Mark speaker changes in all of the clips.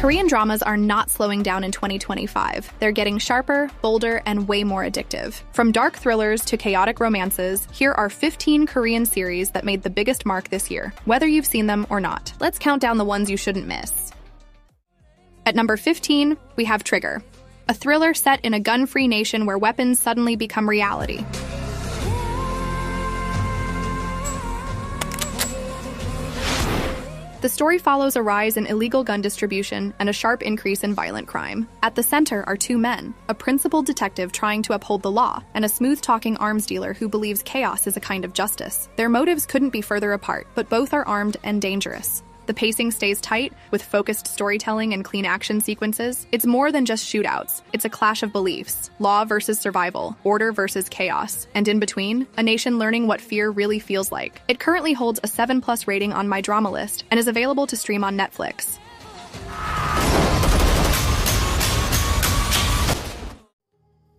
Speaker 1: Korean dramas are not slowing down in 2025. They're getting sharper, bolder, and way more addictive. From dark thrillers to chaotic romances, here are 15 Korean series that made the biggest mark this year, whether you've seen them or not. Let's count down the ones you shouldn't miss. At number 15, we have Trigger, a thriller set in a gun-free nation where weapons suddenly become reality. The story follows a rise in illegal gun distribution and a sharp increase in violent crime. At the center are two men, a principled detective trying to uphold the law, and a smooth-talking arms dealer who believes chaos is a kind of justice. Their motives couldn't be further apart, but both are armed and dangerous. The pacing stays tight, with focused storytelling and clean action sequences. It's more than just shootouts. It's a clash of beliefs, law versus survival, order versus chaos, and in between, a nation learning what fear really feels like. It currently holds a 7+ rating on my drama list and is available to stream on Netflix.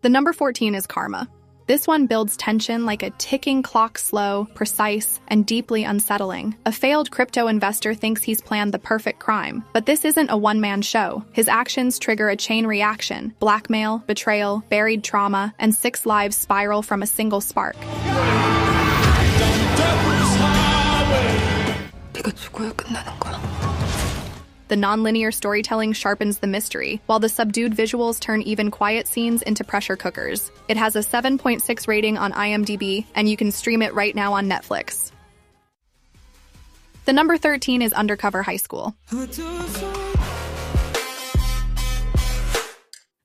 Speaker 1: The number 14 is Karma. This one builds tension like a ticking clock, slow, precise, and deeply unsettling. A failed crypto investor thinks he's planned the perfect crime. But this isn't a one-man show. His actions trigger a chain reaction. Blackmail, betrayal, buried trauma, and 6 lives spiral from a single spark. The non-linear storytelling sharpens the mystery, while the subdued visuals turn even quiet scenes into pressure cookers. It has a 7.6 rating on IMDb, and you can stream it right now on Netflix. The number 13 is Undercover High School.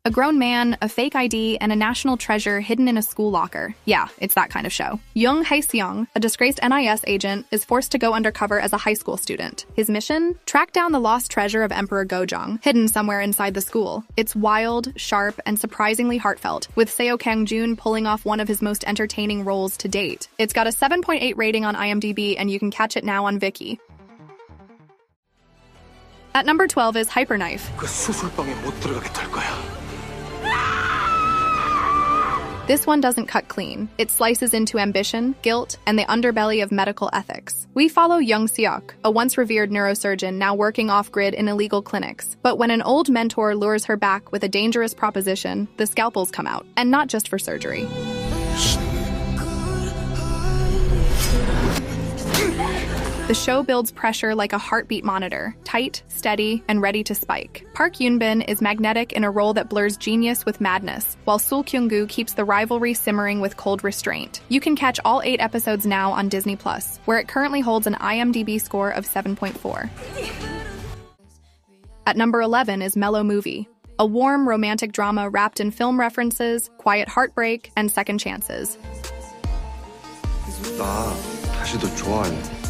Speaker 1: A grown man, a fake ID, and a national treasure hidden in a school locker. Yeah, it's that kind of show. Gyeongseong, a disgraced NIS agent, is forced to go undercover as a high school student. His mission? Track down the lost treasure of Emperor Gyeongseong, hidden somewhere inside the school. It's wild, sharp, and surprisingly heartfelt, with Seo Kang-joon pulling off one of his most entertaining roles to date. It's got a 7.8 rating on IMDb, and you can catch it now on Viki. At number 12 is Hyperknife. This one doesn't cut clean. It slices into ambition, guilt, and the underbelly of medical ethics. We follow Gyeongseong, a once revered neurosurgeon now working off-grid in illegal clinics. But when an old mentor lures her back with a dangerous proposition, the scalpels come out, and not just for surgery. The show builds pressure like a heartbeat monitor, tight, steady, and ready to spike. Park Yoon-bin is magnetic in a role that blurs genius with madness, while Sul Kyung-gu keeps the rivalry simmering with cold restraint. You can catch all 8 episodes now on Disney+, where it currently holds an IMDb score of 7.4. At number 11 is Mellow Movie, a warm, romantic drama wrapped in film references, quiet heartbreak, and second chances.
Speaker 2: 나 다시 너 좋아하냐?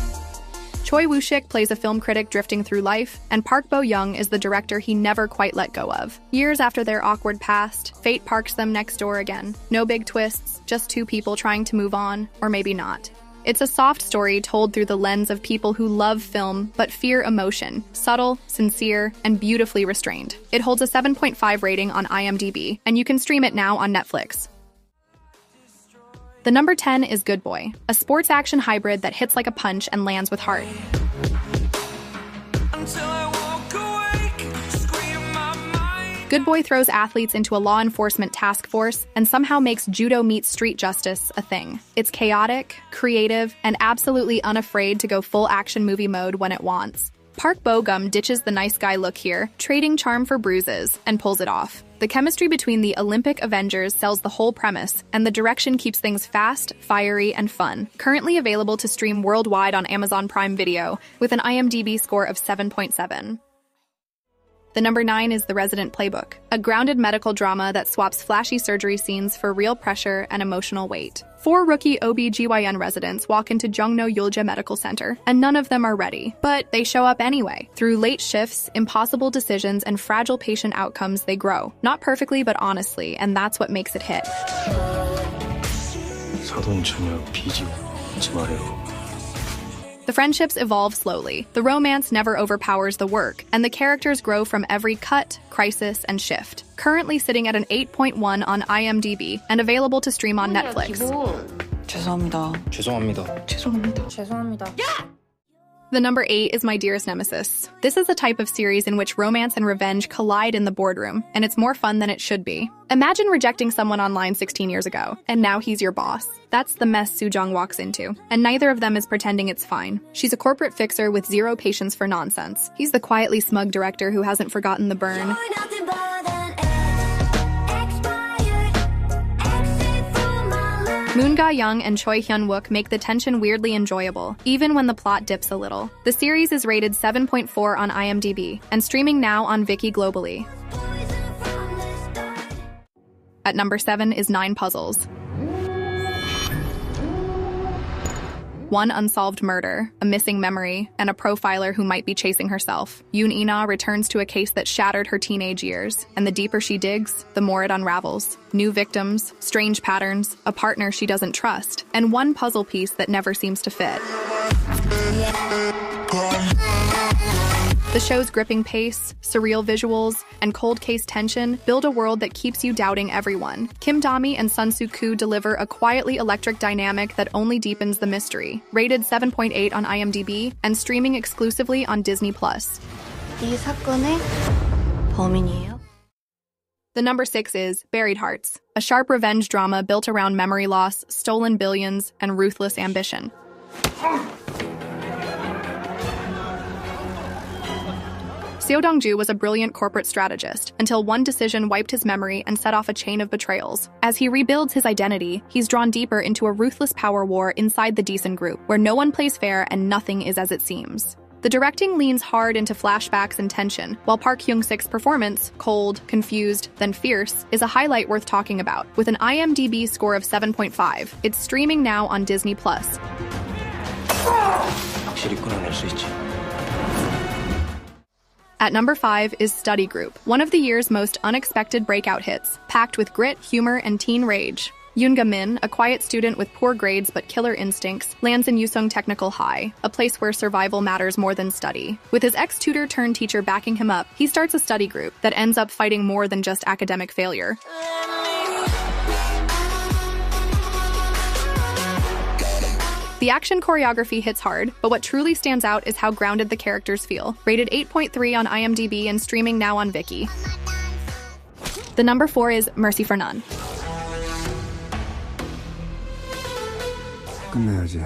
Speaker 1: Choi Woo-shik plays a film critic drifting through life, and Park Bo-young is the director he never quite let go of. Years after their awkward past, fate parks them next door again. No big twists, just 2 people trying to move on, or maybe not. It's a soft story told through the lens of people who love film but fear emotion, subtle, sincere, and beautifully restrained. It holds a 7.5 rating on IMDb, and you can stream it now on Netflix. The number 10 is Good Boy, a sports action hybrid that hits like a punch and lands with heart. Good Boy throws athletes into a law enforcement task force and somehow makes judo meets street justice a thing. It's chaotic, creative, and absolutely unafraid to go full action movie mode when it wants. Park Bo-gum ditches the nice guy look here, trading charm for bruises, and pulls it off. The chemistry between the Olympic Avengers sells the whole premise, and the direction keeps things fast, fiery, and fun. Currently available to stream worldwide on Amazon Prime Video, with an IMDb score of 7.7. The number 9 is The Resident Playbook, a grounded medical drama that swaps flashy surgery scenes for real pressure and emotional weight. 4 rookie OB/GYN residents walk into Jongno Yulja Medical Center, and none of them are ready. But they show up anyway. Through late shifts, impossible decisions, and fragile patient outcomes, they grow. Not perfectly, but honestly, and that's what makes it hit. The friendships evolve slowly. The romance never overpowers the work, and the characters grow from every cut, crisis, and shift. Currently sitting at an 8.1 on IMDb and available to stream on Netflix.
Speaker 3: 죄송합니다.
Speaker 1: The number 8 is My Dearest Nemesis. This is a type of series in which romance and revenge collide in the boardroom, and it's more fun than it should be. Imagine rejecting someone online 16 years ago, and now he's your boss. That's the mess Soo-jung walks into, and neither of them is pretending it's fine. She's a corporate fixer with zero patience for nonsense. He's the quietly smug director who hasn't forgotten the burn. Moon Ga-young and Choi Hyun-wook make the tension weirdly enjoyable, even when the plot dips a little. The series is rated 7.4 on IMDb, and streaming now on Viki globally. At number 7 is 9 Puzzles. One unsolved murder, a missing memory, and a profiler who might be chasing herself. Yoon Ina returns to a case that shattered her teenage years, and the deeper she digs, the more it unravels. New victims, strange patterns, a partner she doesn't trust, and one puzzle piece that never seems to fit. The show's gripping pace, surreal visuals, and cold case tension build a world that keeps you doubting everyone. Kim Dami and Sun Soo-koo deliver a quietly electric dynamic that only deepens the mystery. Rated 7.8 on IMDb and streaming exclusively on Disney+.
Speaker 3: 이 사건의 범인이에요?
Speaker 1: The number 6 is Buried Hearts, a sharp revenge drama built around memory loss, stolen billions, and ruthless ambition. Seo Dong-ju was a brilliant corporate strategist until one decision wiped his memory and set off a chain of betrayals. As he rebuilds his identity, he's drawn deeper into a ruthless power war inside the decent group, where no one plays fair and nothing is as it seems. The directing leans hard into flashbacks and tension, while Park Hyung-sik's performance, cold, confused, then fierce, is a highlight worth talking about. With an IMDb score of 7.5, it's streaming now on Disney+.
Speaker 2: 확실히 끊어낼 수 있지.
Speaker 1: At number 5 is Study Group, one of the year's most unexpected breakout hits, packed with grit, humor, and teen rage. Yoon Ga-min, a quiet student with poor grades but killer instincts, lands in Yuseong Technical High, a place where survival matters more than study. With his ex-tutor-turned-teacher backing him up, he starts a study group that ends up fighting more than just academic failure. The action choreography hits hard, but what truly stands out is how grounded the characters feel. Rated 8.3 on IMDb and streaming now on Viki. The number 4 is Mercy for None.
Speaker 2: 끝내야지.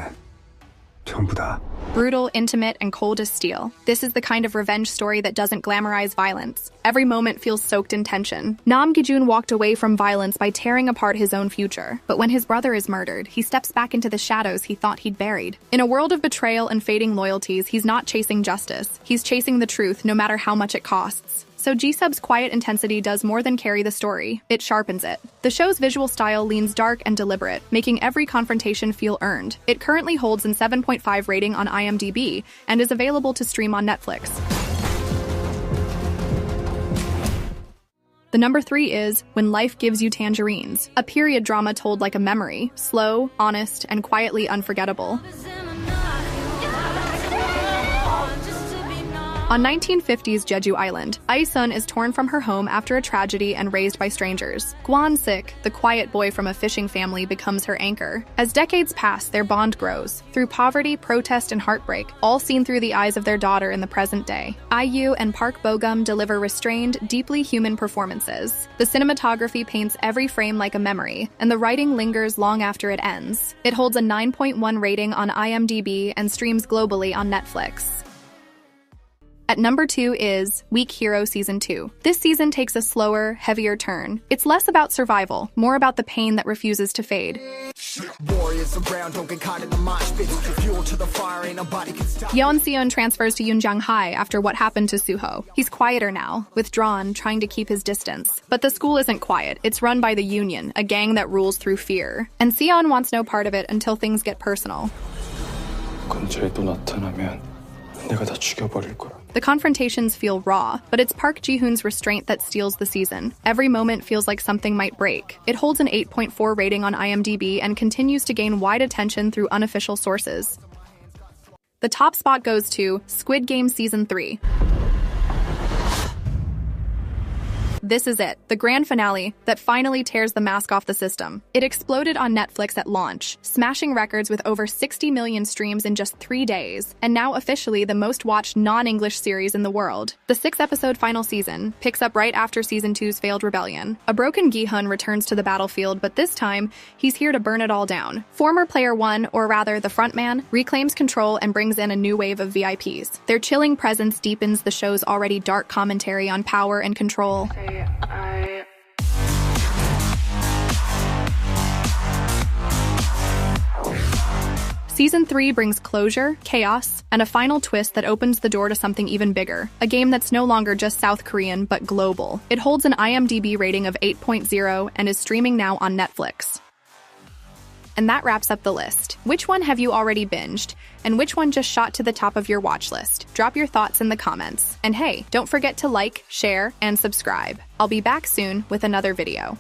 Speaker 2: 전부 다.
Speaker 1: Brutal, intimate, and cold as steel. This is the kind of revenge story that doesn't glamorize violence. Every moment feels soaked in tension. Nam Gi-jun walked away from violence by tearing apart his own future. But when his brother is murdered, he steps back into the shadows he thought he'd buried. In a world of betrayal and fading loyalties, he's not chasing justice. He's chasing the truth, no matter how much it costs. So G-Sub's quiet intensity does more than carry the story. It sharpens it. The show's visual style leans dark and deliberate, making every confrontation feel earned. It currently holds an 7.5 rating on IMDb and is available to stream on Netflix. The number 3 is When Life Gives You Tangerines, a period drama told like a memory, slow, honest, and quietly unforgettable. On 1950s Jeju Island, Ae-sun is torn from her home after a tragedy and raised by strangers. Gwon-sik, the quiet boy from a fishing family, becomes her anchor. As decades pass, their bond grows, through poverty, protest, and heartbreak, all seen through the eyes of their daughter in the present day. IU and Park Bo-gum deliver restrained, deeply human performances. The cinematography paints every frame like a memory, and the writing lingers long after it ends. It holds a 9.1 rating on IMDb and streams globally on Netflix. At number 2 is Weak Hero Season 2. This season takes a slower, heavier turn. It's less about survival, more about the pain that refuses to fade. Gyeongseong transfers to Yunjang High after what happened to Suho. He's quieter now, withdrawn, trying to keep his distance. But the school isn't quiet. It's run by the Union, a gang that rules through fear. And Seon wants no part of it until things get personal.
Speaker 2: 근처에 또 나타나면 내가 다 죽여버릴 거야.
Speaker 1: The confrontations feel raw, but it's Park Ji-hoon's restraint that steals the season. Every moment feels like something might break. It holds an 8.4 rating on IMDb and continues to gain wide attention through unofficial sources. The top spot goes to Squid Game Season 3. This is it, the grand finale that finally tears the mask off the system. It exploded on Netflix at launch, smashing records with over 60 million streams in just 3 days, and now officially the most watched non-English series in the world. The 6-episode final season picks up right after Season 2's failed rebellion. A broken Gi-hun returns to the battlefield, but this time, he's here to burn it all down. Former Player One, or rather the frontman, reclaims control and brings in a new wave of VIPs. Their chilling presence deepens the show's already dark commentary on power and control. Season 3 brings closure, chaos, and a final twist that opens the door to something even bigger. A game that's no longer just South Korean, but global. It holds an IMDb rating of 8.0 and is streaming now on Netflix. And that wraps up the list. Which one have you already binged? And which one just shot to the top of your watch list? Drop your thoughts in the comments. And hey, don't forget to like, share, and subscribe. I'll be back soon with another video.